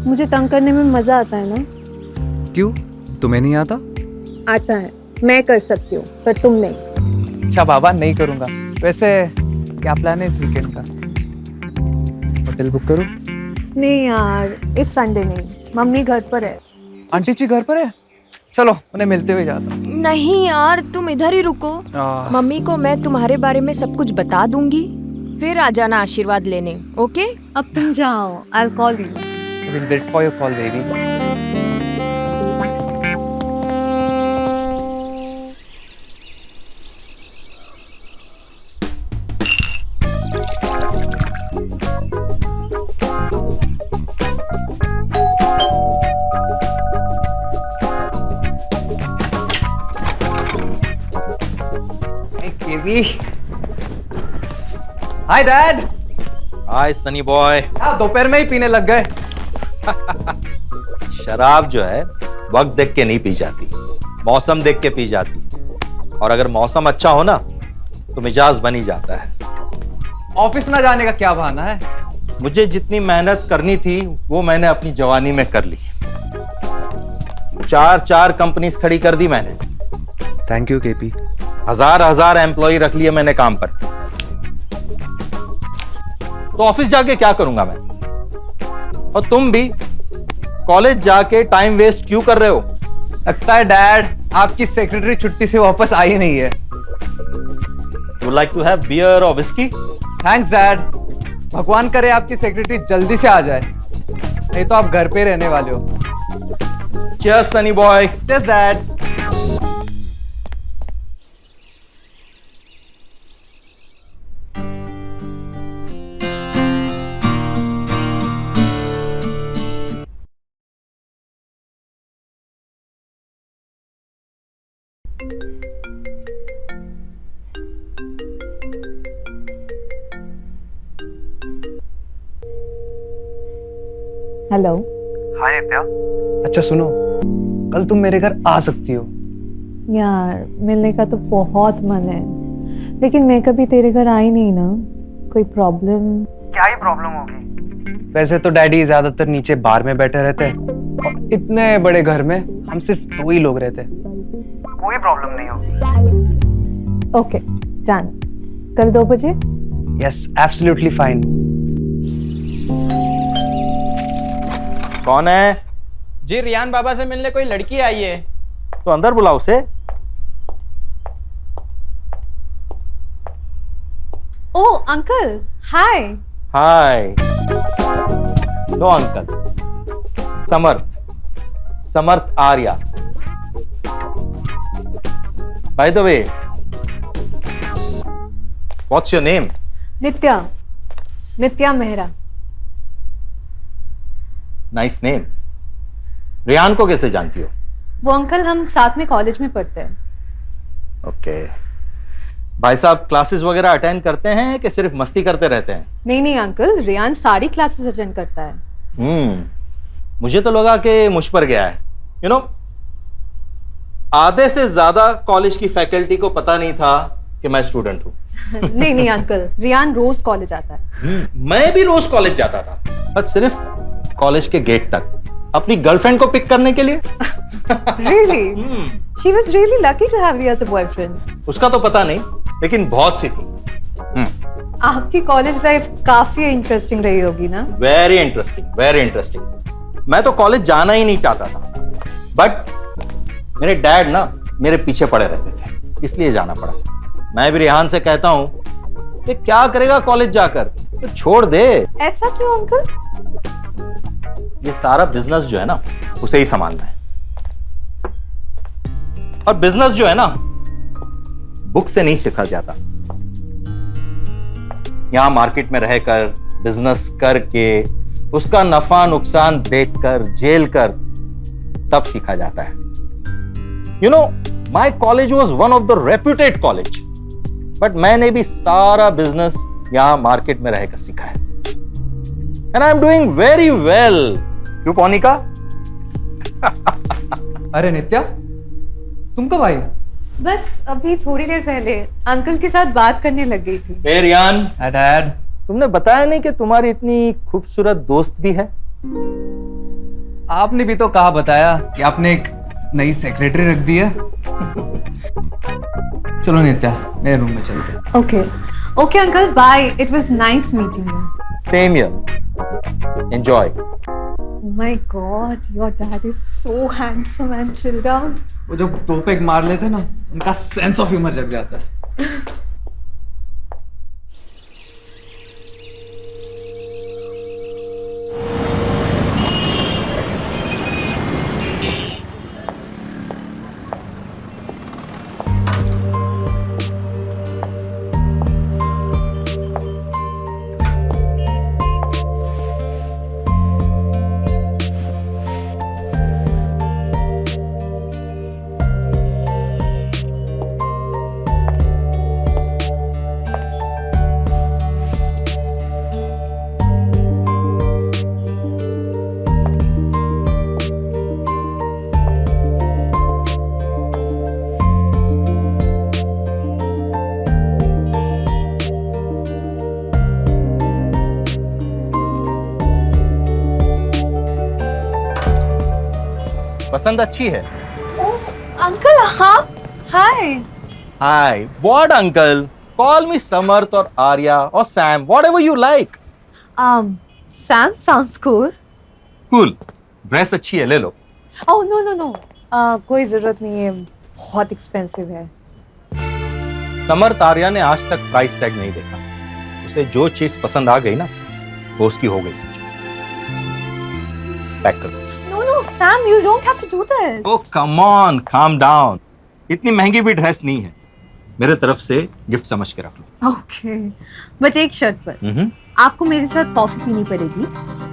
मुझे तंग करने में मजा आता है ना। क्यों, तुम्हें नहीं आता? आता है, मैं कर सकती हूँ पर तुम नहीं। अच्छा बाबा, नहीं करूँगा। वैसे क्या प्लान है इस वीकेंड का? होटल बुक करूँ? नहीं यार, इस संडे नहीं, मम्मी घर पर है। आंटी जी घर पर है? चलो उन्हें मिलते हुए जाता हूँ। नहीं यार, तुम इधर ही रुको। मम्मी को मैं तुम्हारे बारे में सब कुछ बता दूंगी, फिर आ जाना आशीर्वाद लेने। ओके? अब तुम जाओ, I'll call you. We'll wait for your call, baby. Hey, KB. Hi, Dad. Hi Sunny boy. दोपहर में ही पीने लग गए। शराब जो है वक्त देख के नहीं पी जाती, मौसम देख के पी जाती। और अगर मौसम अच्छा हो ना तो मिजाज बन ही जाता है। ऑफिस ना जाने का क्या बहाना है? मुझे जितनी मेहनत करनी थी वो मैंने अपनी जवानी में कर ली। चार कंपनीज खड़ी कर दी मैंने। Thank you KP. हजार एम्प्लॉय रख लिए मैंने काम पर। तो ऑफिस जाके क्या करूंगा मैं? और तुम भी कॉलेज जाके टाइम वेस्ट क्यों कर रहे हो? लगता है डैड आपकी सेक्रेटरी छुट्टी से वापस आई नहीं है। Would like to have beer और विस्की? Thanks dad. भगवान करे आपकी सेक्रेटरी जल्दी से आ जाए, नहीं तो आप घर पे रहने वाले हो। Cheers Sunny boy. Cheers dad. Hello. Hi Nitya. अच्छा सुनो, कल तुम मेरे घर आ सकती हो। यार मिलने का तो बहुत मन है, लेकिन मैं कभी तेरे घर आई नहीं ना। कोई प्रॉब्लम? क्या ही प्रॉब्लम होगी? वैसे तो डैडी ज्यादातर नीचे बार में बैठे रहते हैं और इतने बड़े घर में हम सिर्फ 2 ही लोग रहते हैं। कोई प्रॉब्लम नहीं होगी। Okay done. कल 2 बजे? Yes absolutely fine. कौन है? जी रियान बाबा से मिलने कोई लड़की आई है। तो अंदर बुलाओ उसे। Oh uncle, hi. Hi. No uncle, Samarth Arya. By the way, what's your name? Nitya Mehra. Nice name. Riyan को कैसे जानती हो? वो अंकल हम साथ में कॉलेज में पढ़ते हैं। ओके। भाई साहब क्लासेस वगैरह अटेंड करते हैं कि सिर्फ मस्ती करते रहते हैं? नहीं अंकल, रियान सारी क्लासेस अटेंड करता है। मुझे तो लगा कि मुझ पर गया है। यू नो, आधे से ज्यादा कॉलेज की फैकल्टी को पता नहीं था कि मैं स्टूडेंट हूं। नहीं अंकल, रियान रोज कॉलेज आता है। मैं भी रोज कॉलेज जाता था, बट सिर्फ कॉलेज के गेट तक, अपनी गर्लफ्रेंड को पिक करने के लिए। Really? She was really lucky to have you as a boyfriend. उसका तो पता नहीं, लेकिन बहुत सी थी। आपकी कॉलेज लाइफ काफी इंटरेस्टिंग रही होगी ना? Very interesting. मैं तो कॉलेज जाना ही नहीं चाहता था, बट मेरे डैड ना मेरे पीछे पड़े रहते थे, इसलिए जाना पड़ा। मैं भी रेहान से कहता हूं कि क्या करेगा कॉलेज जाकर, तो छोड़ दे। ऐसा क्यों अंकल? ये सारा बिजनेस जो है ना उसे ही संभालना है, और बिजनेस जो है ना बुक से नहीं सीखा जाता। यहां मार्केट में रहकर बिजनेस करके उसका नफा नुकसान देखकर झेल कर तब सीखा जाता है। You know, my college was one of the reputed college, but मैंने भी सारा बिजनेस यहां मार्केट में रहकर सीखा है, and I am doing very well. क्यों पौनिका? अरे नित्या, तुम कब आई? बस अभी थोड़ी देर पहले अंकल के साथ बात करने लग गई थी। हे रियान, डैड, तुमने बताया नहीं कि तुम्हारी इतनी खूबसूरत दोस्त भी है? आपने भी तो कहा बताया कि आपने एक नई सेक्रेटरी रख दी है। चलो नित्या, मेरे रूम में चलते हैं। Okay. Okay, uncle. Bye. It was nice meeting you. Same here, enjoy. Oh my God, your dad is so handsome and chilled out. वो जो दो पेग मार लेते हैं ना, उनका सेंस ऑफ ह्यूमर जग जाता है। पसंद अच्छी है। Uncle, हाँ. Hi. Hi, what uncle? Call me Samarth और आर्या और Sam, whatever you like. Sam sounds cool. Cool. Dress अच्छी है, ले लो। Oh no. कोई जरूरत नहीं है. बहुत एक्सपेंसिव है. समर्थ आर्या ने आज तक प्राइस टैग नहीं देखा। उसे जो चीज पसंद आ गई ना, वो उसकी हो गई समझो। पैक करो। No, Sam, you don't have to do this. Oh come on, calm down. इतनी महंगी भी ड्रेस नहीं है। मेरे तरफ से गिफ्ट समझ के रख लो। Okay. बट एक शर्त पर. आपको मेरे साथ कॉफी पीनी पड़ेगी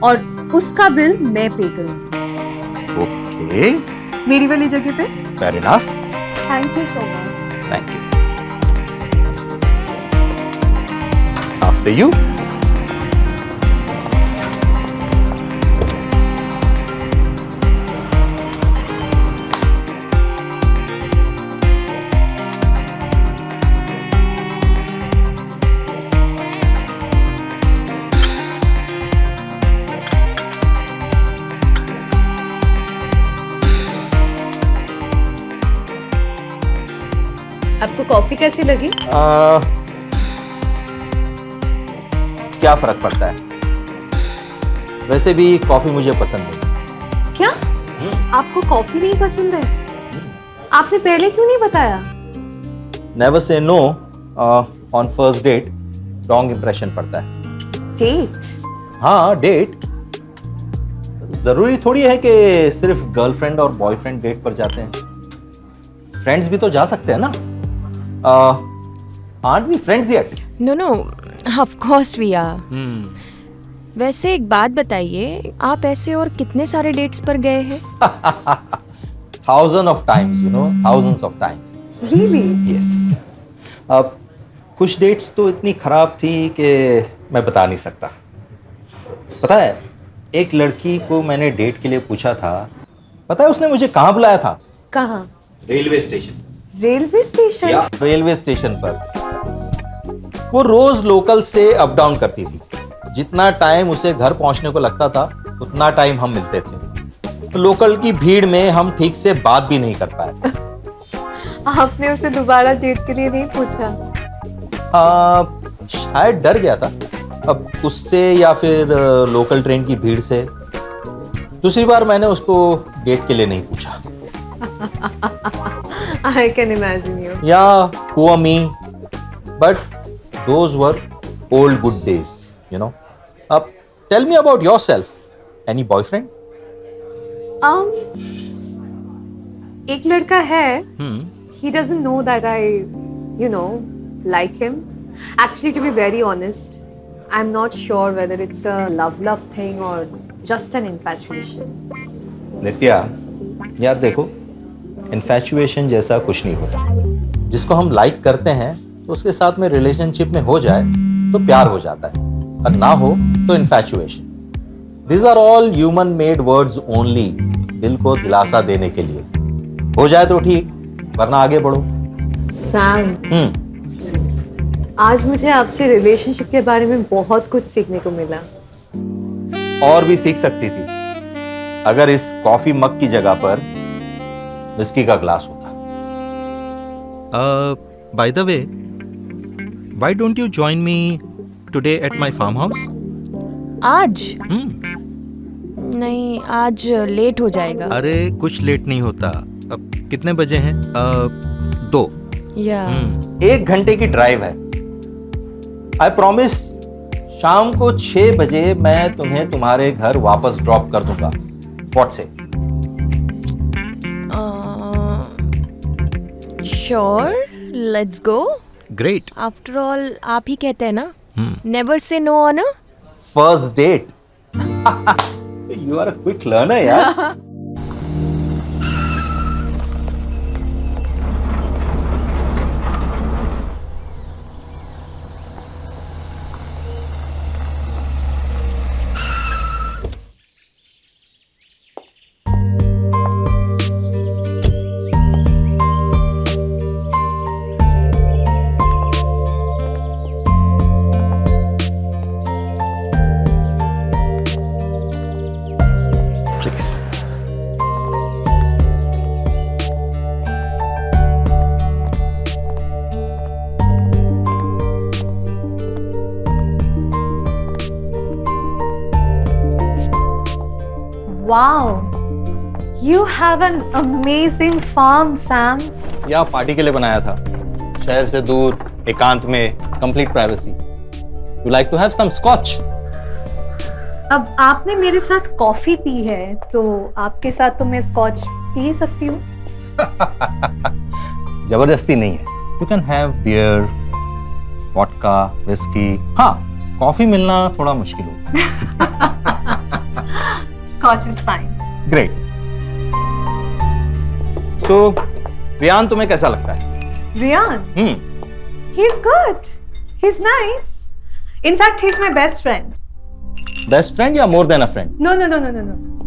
और उसका बिल मैं पे करूंगी. ओके, मेरी वाली जगह पे. Fair enough. Thank you so much. Thank you. After you. आपको कॉफी कैसी लगी? क्या फर्क पड़ता है? वैसे भी कॉफी मुझे पसंद नहीं। क्या? आपको कॉफी नहीं पसंद है? आपने पहले क्यों नहीं बताया? Never say no on first date. Wrong impression पड़ता है। डेट? हाँ, डेट। जरूरी थोड़ी है कि सिर्फ गर्लफ्रेंड और बॉयफ्रेंड डेट पर जाते हैं। फ्रेंड्स भी तो जा सकते हैं ना। aren't we friends yet? No, of course we are. वैसे एक बात बताइए, आप ऐसे और कितने सारे डेट्स पर गए हैं? Thousands of times, you know, thousands of times. Really? Yes. अब कुछ डेट्स तो इतनी खराब थी कि मैं बता नहीं सकता। पता है, एक लड़की को मैंने डेट के लिए पूछा था। पता है उसने मुझे कहाँ बुलाया था? कहाँ? Railway station. Railway station? या रेलवे स्टेशन पर। वो रोज लोकल से अप डाउन करती थी। जितना टाइम उसे घर पहुंचने को लगता था, उतना टाइम हम मिलते थे। तो लोकल की भीड़ में हम ठीक से बात भी नहीं कर पाए। आपने उसे दोबारा डेट के लिए नहीं पूछा? शायद डर गया था, अब उससे या फिर लोकल ट्रेन की भीड़ से। दूसरी बार मैंने उसको डेट के लिए नहीं पूछा। I can imagine you. Yeah, poor me. But those were old good days, you know. Tell me about yourself. Any boyfriend? एक लड़का है. He doesn't know that I, like him. Actually, to be very honest, I'm not sure whether it's a love thing or just an infatuation. नित्या, यार देखो, infatuation जैसा कुछ नहीं होता। जिसको हम लाइक करते हैं तो उसके साथ में रिलेशनशिप में हो जाए तो प्यार हो जाता है, और ना हो तो infatuation. These are all human made words only, दिल को दिलासा देने के लिए। हो जाए तो ठीक, वरना आगे बढ़ो। Sam, आज मुझे आपसे रिलेशनशिप के बारे में बहुत कुछ सीखने को मिला। और भी सीख सकती थी। अगर इस कॉफी मग की जगह पर विस्की का ग्लास होता। By the way, why don't you join me today at my farmhouse? आज Hmm. नहीं, आज लेट हो जाएगा। अरे कुछ लेट नहीं होता। अब कितने बजे हैं? 2। या 1 घंटे की ड्राइव है। आई प्रॉमिस शाम को 6 बजे मैं तुम्हें तुम्हारे घर वापस ड्रॉप कर दूंगा। What say? Sure, let's go. Great. After all आप ही कहते हैं ना, Hmm. Never say no on a first date. You are a quick learner यार। Please. Wow, you have an amazing farm, Sam. यह पार्टी के लिए बनाया था, शहर से दूर, एकांत में, complete privacy. You like to have some scotch? अब आपने मेरे साथ कॉफी पी है, तो आपके साथ तो मैं स्कॉच पी ही सकती हूँ। जबरदस्ती नहीं है। You can have beer, vodka, whisky. हाँ, कॉफी मिलना थोड़ा मुश्किल होगा। Scotch is fine. Great. So Riyan तुम्हें कैसा लगता है? Rian, he's good. He's nice. In fact, he's my best friend. Best friend या more than a friend? No.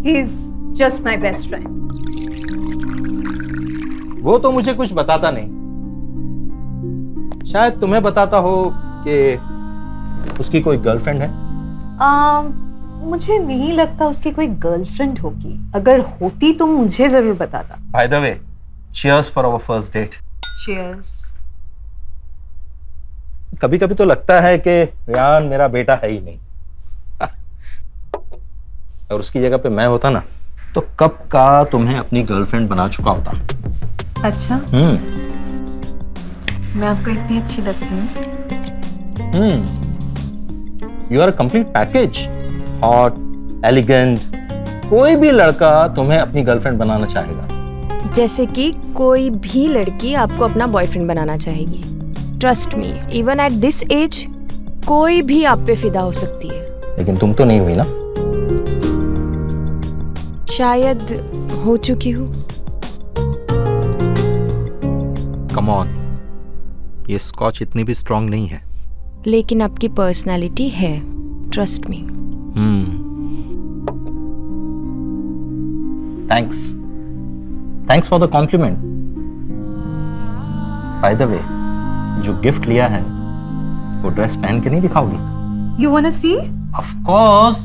He's just my best friend. वो तो मुझे कुछ बताता नहीं। शायद तुम्हें बताता हो कि उसकी कोई गर्लफ्रेंड है। मुझे नहीं लगता उसकी कोई गर्लफ्रेंड होगी। अगर होती तो मुझे जरूर बताता। By the way, cheers for our first date. Cheers. कभी कभी तो लगता है कि रियान मेरा बेटा है ही नहीं। और उसकी जगह पे मैं होता ना, तो कब का तुम्हें अपनी गर्लफ्रेंड बना चुका होता। अच्छा, मैं आपको इतनी अच्छी लगती हूँ? You are complete package. Hot, elegant. कोई भी लड़का तुम्हें अपनी गर्लफ्रेंड बनाना चाहेगा। जैसे कि कोई भी लड़की आपको अपना बॉयफ्रेंड बनाना चाहेगी। Trust me, even at this age कोई भी आप पे फिदा हो सकती है। लेकिन तुम तो नहीं हुई ना। शायद हो चुकी हूँ। Come on. ये स्कॉच इतनी भी स्ट्रांग नहीं है। लेकिन आपकी पर्सनालिटी है, trust me. Thanks for the compliment. By the way, जो गिफ्ट लिया है वो ड्रेस पहन के नहीं दिखाओगी? You wanna see? Of course,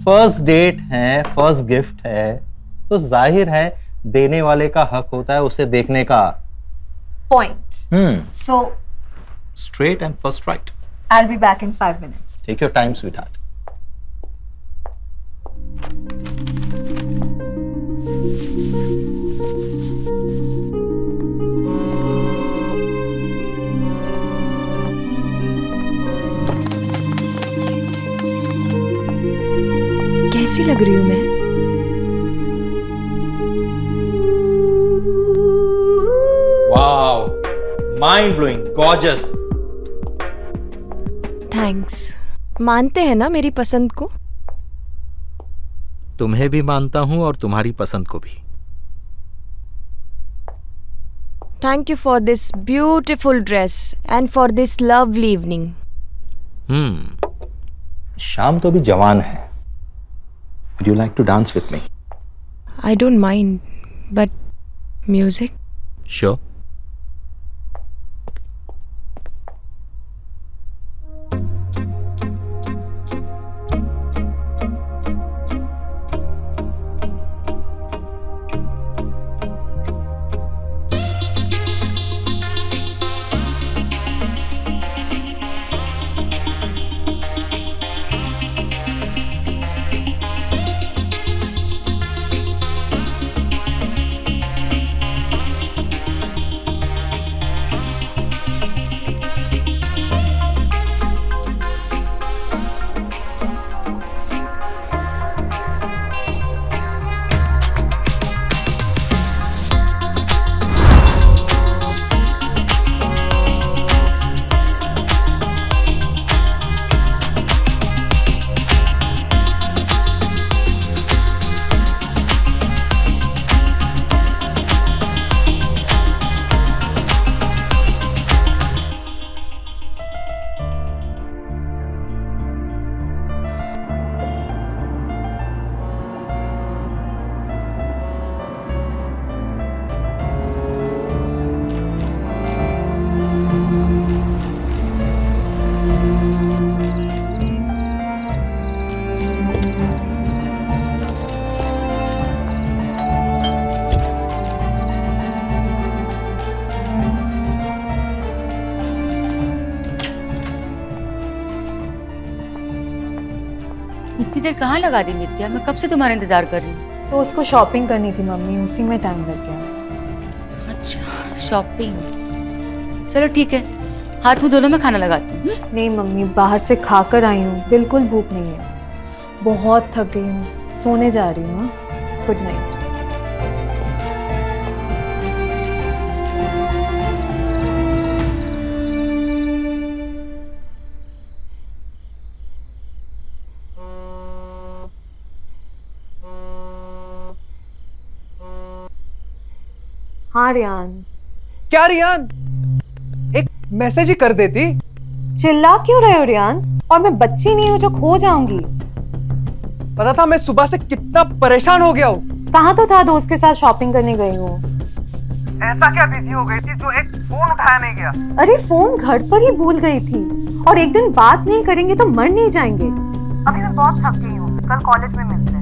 first date है, फर्स्ट गिफ्ट है, तो जाहिर है देने वाले का हक होता है उसे देखने का। Point. So, straight and first right. I'll be back in 5 minutes. Take your time sweetheart. कैसी लग रही हूँ मैं? Wow, mind blowing, gorgeous. Thanks. मानते हैं ना मेरी पसंद को? तुम्हें भी मानता हूं और तुम्हारी पसंद को भी। Thank you for this beautiful dress and for this lovely evening. शाम तो भी जवान है। Would you like to dance with me? I don't mind, but music? Sure. इतनी देर कहाँ लगा दी नित्या? मैं कब से तुम्हारा इंतजार कर रही हूँ। तो उसको शॉपिंग करनी थी मम्मी, उसी में टाइम लग गया। अच्छा, शॉपिंग। चलो ठीक है, हाथ मुंह दोनों में खाना लगाती हूँ। नहीं मम्मी, बाहर से खाकर आई हूँ, बिल्कुल भूख नहीं है। बहुत थक गई हूँ, सोने जा रही हूँ। Good night. हाँ रियान। क्या रियान, एक मैसेज ही कर देती। चिल्ला क्यों रहे हो रियान? और मैं बच्ची नहीं हूँ जो खो जाऊंगी। पता था मैं सुबह से कितना परेशान हो गया हूँ। कहाँ तो था, दोस्त के साथ शॉपिंग करने गई हूँ। ऐसा क्या बिजी हो गई थी जो एक फोन उठाया नहीं गया? अरे फोन घर पर ही भूल गई थी। और एक दिन बात नहीं करेंगे तो मर नहीं जाएंगे। अभी मैं बहुत थक गई हूँ, कल कॉलेज में मिलते हैं।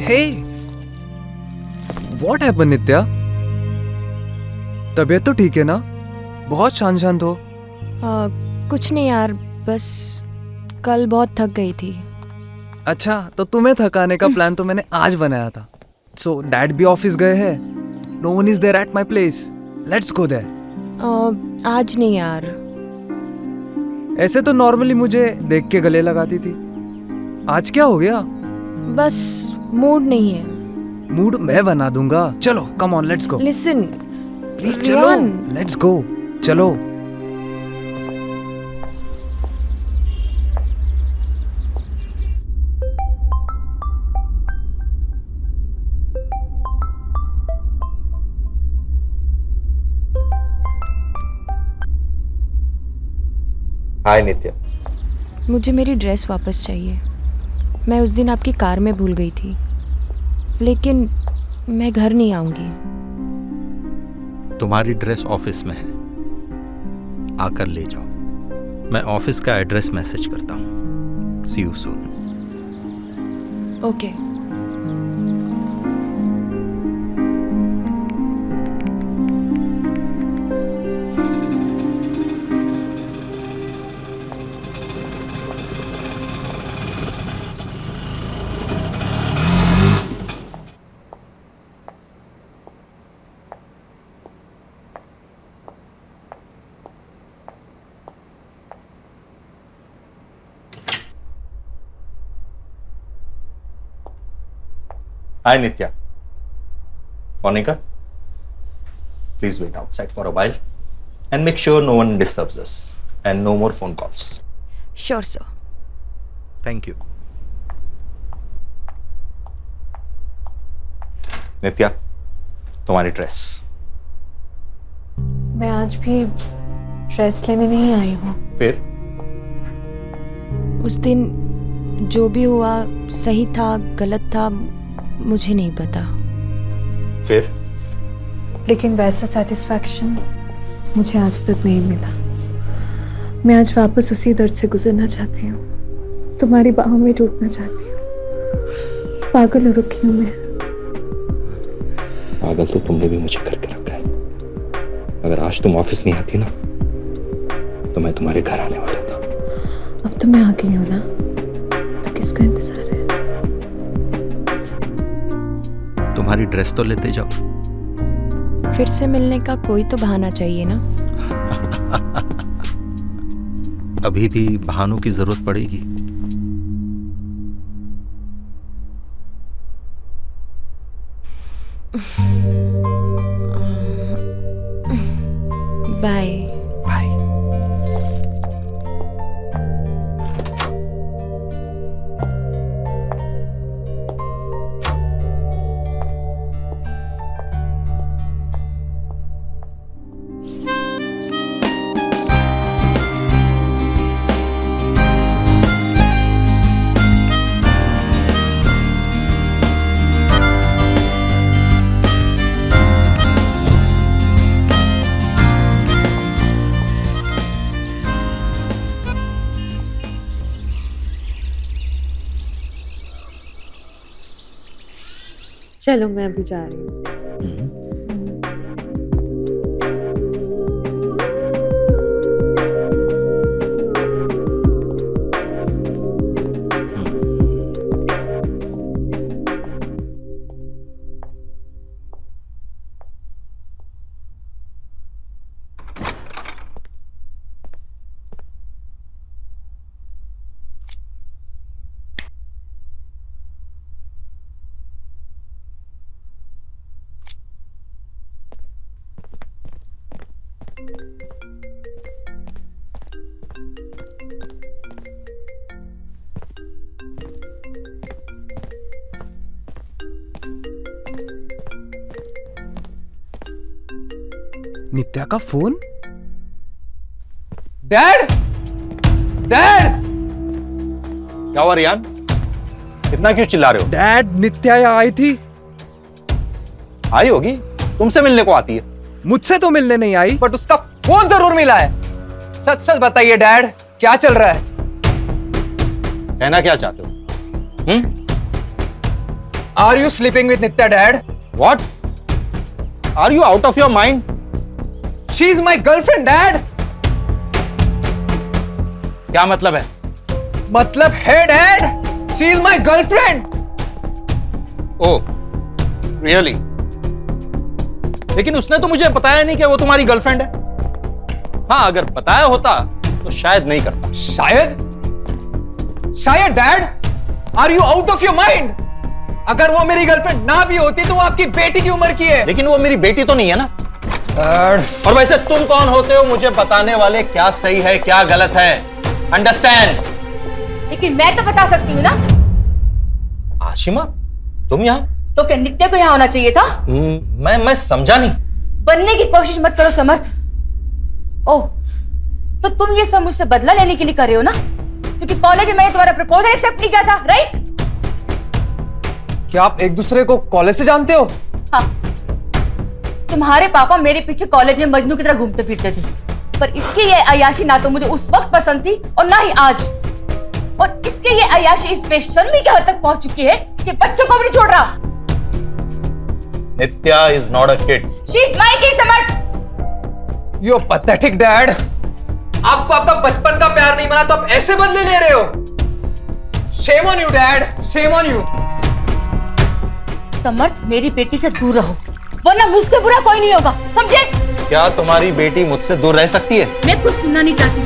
Hey, what happened नित्या? तबीयत तो ठीक है ना? बहुत शांत शांत हो। कुछ नहीं यार, बस कल बहुत थक गई थी। अच्छा, तो तुम्हें थकाने का प्लान तो मैंने आज बनाया था। सो डैड भी ऑफिस गए हैं। No one is there at my place. Let's go there. आज नहीं यार। ऐसे तो नॉर्मली मुझे देख के गले लगाती थी। आज क्या हो गया? बस मूड नहीं है। मूड मैं बना दूंगा। चलो, come on, let's go. Listen please चलो, लेट्स गो, चलो। हाय नित्या। मुझे मेरी ड्रेस वापस चाहिए। मैं उस दिन आपकी कार में भूल गई थी, लेकिन मैं घर नहीं आऊंगी। तुम्हारी ड्रेस ऑफिस में है, आकर ले जाओ। मैं ऑफिस का एड्रेस मैसेज करता हूँ। See you soon. Okay. Hi Nitya. Monica, please wait outside for a while and make sure no one disturbs us and no more phone calls. Sure sir. Thank you. Nitya, तुम्हारी dress. मैं आज भी dress लेने नहीं आई हूँ। फिर उस दिन जो भी हुआ सही था गलत था मुझे नहीं पता। फिर लेकिन वैसा सेटिस्फैक्शन मुझे आज तक नहीं मिला। मैं आज वापस उसी दर्द से गुजरना चाहती हूँ, तुम्हारी बाहों में टूटना चाहती हूँ। पागल हो रखी हूँ मैं। पागल तो तुमने भी मुझे करके रखा है। अगर आज तुम ऑफिस नहीं आती ना तो मैं तुम्हारे घर आने वाला था। अब तो मैं आ गई हूँ ना, तो किसका इंतजार है? तुम्हारी ड्रेस तो लेते जाओ। फिर से मिलने का कोई तो बहाना चाहिए ना। अभी भी बहानों की जरूरत पड़ेगी। बाय। बाय। चलो मैं अभी जा रही हूँ। नित्या का फोन। डैड, डैड, क्या हुआ रियान? इतना क्यों चिल्ला रहे हो? डैड, नित्या यहाँ आई थी। आई होगी, तुमसे मिलने को आती है। मुझसे तो मिलने नहीं आई, बट उसका फोन जरूर मिला है। सच सच बताइए डैड, क्या चल रहा है? कहना क्या चाहते हो? Are you sleeping with Nitya dad? What? Are you out of your mind? She is my girlfriend dad. क्या मतलब है? मतलब है dad, she is my girlfriend. Oh, really? लेकिन उसने तो मुझे बताया नहीं कि वो तुम्हारी गर्लफ्रेंड है। हाँ, अगर बताया होता तो शायद नहीं करता। शायद? शायद dad? Are you out of your mind? अगर वो मेरी गर्लफ्रेंड ना भी होती तो वो आपकी बेटी की उम्र की है। लेकिन वो मेरी बेटी तो नहीं है ना। डैड, और वैसे तुम कौन होते हो मुझे बताने वाले क्या सही है क्या गलत है? अंडरस्टैंड? लेकिन मैं तो बता सकती हूँ ना। आशिमा, तुम यहाँ? तो क्या नित्या को यहाँ होना चाहिए था? मैं समझा नहीं। बनने की कोशिश मत करो समर्थ। ओह, तो तुम ये सब मुझसे बदला लेने के लिए कर रहे हो ना? क्योंकि कॉलेज में मैंने तुम्हारा प्रपोजल एक्सेप्ट नहीं किया था, राइट? क्या आप एक दूसरे को कॉलेज से जानते हो? हाँ, तुम्हारे पापा मेरे पीछे कॉलेज में मजनू की तरह घूमते फिरते थे, पर इसकी ये अय्याशी ना तो मुझे उस वक्त पसंद थी और ना ही आज। और इसके ये अय्याशी इस बेशर्मी के हद तक पहुंच चुकी है कि बच्चों को भी नहीं छोड़ रहा। Nitya is not a kid. She is my kid Samarth. You are pathetic dad. आपको आपका बचपन का प्यार नहीं मिला तो आप ऐसे बदले ले रहे हो। Shame on you dad, shame on you. Samarth, मेरी बेटी से दूर रहो, वरना मुझसे बुरा कोई नहीं होगा, समझे? क्या तुम्हारी बेटी मुझसे दूर रह सकती है? मैं कुछ सुनना नहीं चाहती,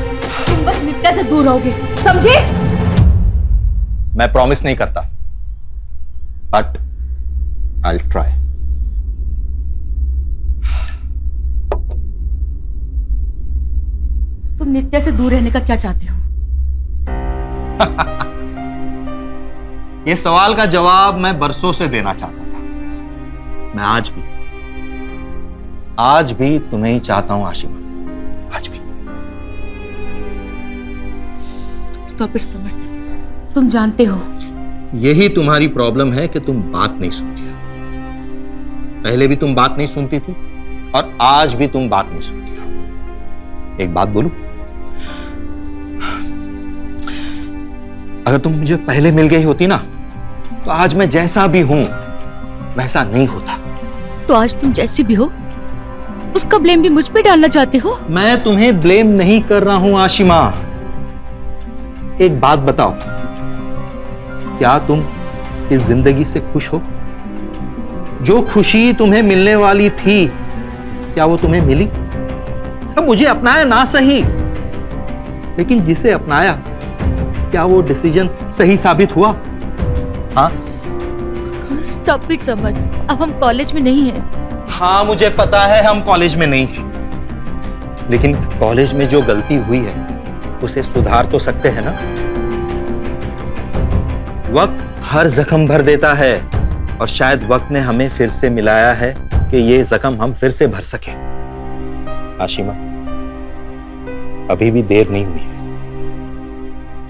तुम बस नित्या से दूर रहोगे, समझे? मैं प्रॉमिस नहीं करता, बट आई विल ट्राई। तुम नित्या से दूर रहने का क्या चाहते हो? ये सवाल का जवाब मैं बरसों से देना चाहता था। मैं आज भी तुम्हें ही चाहता हूं आशिमा, आज भी। स्टॉप इट समर्थ, तुम जानते हो यही तुम्हारी प्रॉब्लम है कि तुम बात नहीं सुनती हो। पहले भी तुम बात नहीं सुनती थी और आज भी तुम बात नहीं सुनती हो। एक बात बोलूं? अगर तुम मुझे पहले मिल गई होती ना तो आज मैं जैसा भी हूं वैसा नहीं होता। तो आज तुम जैसी भी हो उसका ब्लेम भी मुझ पे डालना चाहते हो? मैं तुम्हें ब्लेम नहीं कर रहा हूं आशिमा। एक बात बताओ, क्या तुम इस जिंदगी से खुश हो? जो खुशी तुम्हें मिलने वाली थी क्या वो तुम्हें मिली? अब मुझे अपनाया ना सही, लेकिन जिसे अपनाया क्या वो डिसीजन सही साबित हुआ? हाँ? स्टॉप इट समर्थ, अब हम कॉलेज में नहीं हैं। हाँ, मुझे पता है हम कॉलेज में नहीं हैं, लेकिन कॉलेज में जो गलती हुई है उसे सुधार तो सकते हैं ना? वक्त हर जख्म भर देता है और शायद वक्त ने हमें फिर से मिलाया है कि ये जख्म हम फिर से भर सके। आशिमा, अभी भी देर नहीं हुई है।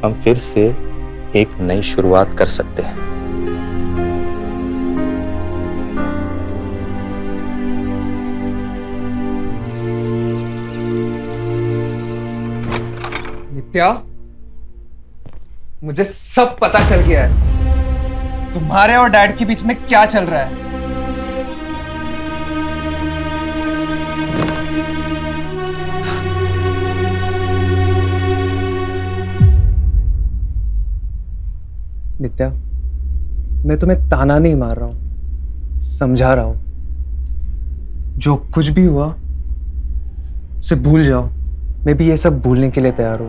हम फिर से एक नई शुरुआत कर सकते हैं। नित्या, मुझे सब पता चल गया है तुम्हारे और डैड के बीच में क्या चल रहा है। नित्या, मैं तुम्हें ताना नहीं मार रहा हूं, समझा रहा हूं। जो कुछ भी हुआ उसे भूल जाओ। मैं भी ये सब भूलने के लिए तैयार हूं।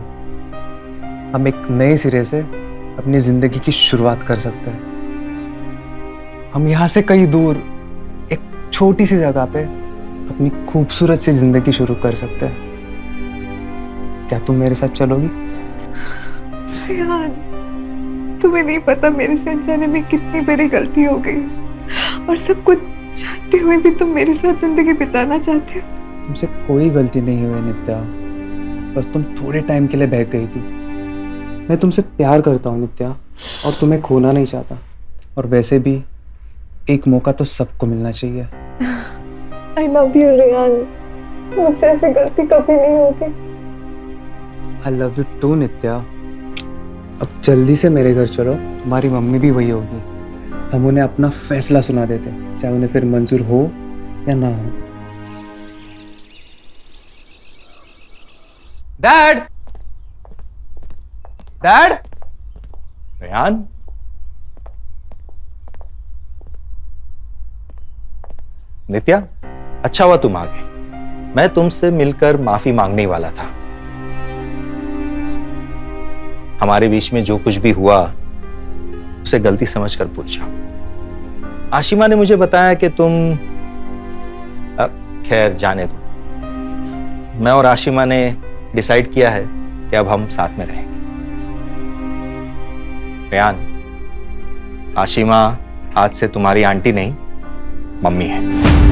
हम एक नए सिरे से अपनी जिंदगी की शुरुआत कर सकते हैं। हम यहां से कहीं दूर एक छोटी सी जगह पे अपनी खूबसूरत सी जिंदगी शुरू कर सकते हैं। क्या तुम मेरे साथ चलोगी? रेहान, तुम्हें नहीं पता मेरे से अनजाने में कितनी बड़ी गलती हो गई, और सब कुछ जानते हुए भी तुम मेरे साथ जिंदगी बिताना चाहते हो। तुमसे कोई गलती नहीं हुई नित्या, बस तुम थोड़े टाइम के लिए बहक गई थी। मैं तुमसे प्यार करता हूँ नित्या, और तुम्हें खोना नहीं चाहता। और वैसे भी एक मौका तो सबको मिलना चाहिए। I love you, Rehan. मुझसे ऐसी गलती कभी नहीं होगी। I love you too नित्या। अब जल्दी से मेरे घर चलो, तुम्हारी मम्मी भी वही होगी। हम उन्हें अपना फैसला सुना देते, चाहे उन्हें फिर मंजूर हो या ना हो। डैड, डैड, रेहान, नित्या, अच्छा हुआ तुम आ गए। मैं तुमसे मिलकर माफी मांगने वाला था। हमारे बीच में जो कुछ भी हुआ उसे गलती समझकर भूल जाओ। आशिमा ने मुझे बताया कि तुम खैर जाने दो। मैं और आशिमा ने डिसाइड किया है कि अब हम साथ में रहेंगे। रेहान, आशिमा आज से तुम्हारी आंटी नहीं, मम्मी है।